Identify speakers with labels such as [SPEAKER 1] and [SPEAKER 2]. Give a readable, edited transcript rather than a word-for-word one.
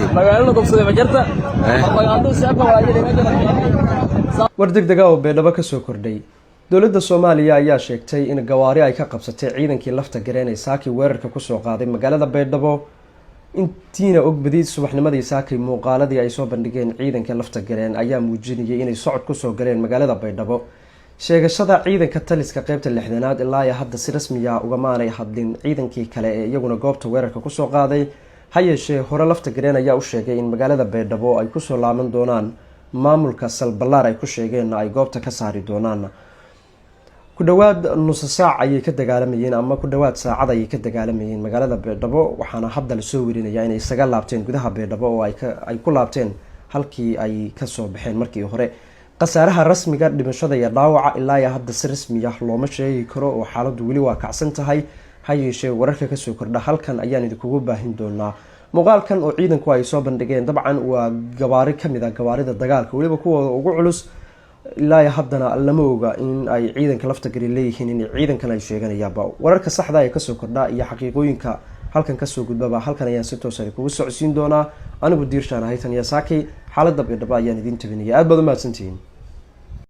[SPEAKER 1] qabsaday
[SPEAKER 2] magaalada qabsaday ma jirta propaganda shacabka waa yiri ma jirta
[SPEAKER 3] war degdeg ah oo beedhabo ka soo kordhay dowladda Soomaaliya ayaa sheegtay in gawaari ay ka qabsatay ciidankii lafta gareenay saaki weerarka ku soo qaaday magaalada Beedhabo intiina og badid subaxnimadii saaki muuqaaladii ay soo bandhigeen ciidanka lafta gareen ayaa muujinayay inay socod ku soo galeen magaalada Beedhabo sheegashada ciidanka taliska qaybta 6aad ilaa ay hadda si rasmi ah uga maanay hadlin ciidankii kale ee iyaguna goobta weerarka ku soo qaaday hayeeshee hore lafta gareen ayaa u sheegay in magaalada Beedhabo ay ku soo laaban doonaan maamulka Salbalaar ay ku sheegeen ay goobta ka saari doonaan ku dhawaad nus saac ayay ka dagaalamayeen ama ku dhawaad saacad ayay ka dagaalamayeen magaalada Beedhabo waxaana hadda la soo warinayaa inay isaga laabteen gudaha Beedhabo oo ay ku laabteen halkii ay ka soo baxeen markii hore qasaaraha rasmiga dhimashada iyo dhaawaca ilaa hadda si rasmi ah looma sheegi karo oo xaaladdu wali waa kacsan tahay hayeeshee wararka ka soo kordha halkan ayaan idinku baahin doonaa muuqaalkan oo ciidanku ay soo bandhigeen dabcan waa gawaari kamid ah gawaarida dagaalka waliba kuwa ugu culus ilaa haddana lama oga in ay ciidanka lafta gari leeyihiin in ciidankan ay sheeganayaaba wararka saxda ah ee ka soo kordha iyo xaqiiqooyinka halkan ka soo gudbaba halkan ayaan si toos ah kugu socodsiin doonaa anigu diirshaan ahay tan yasaaki xaaladda Beedhabo ayaan idin tabinaya aad baad u mahadsantihiin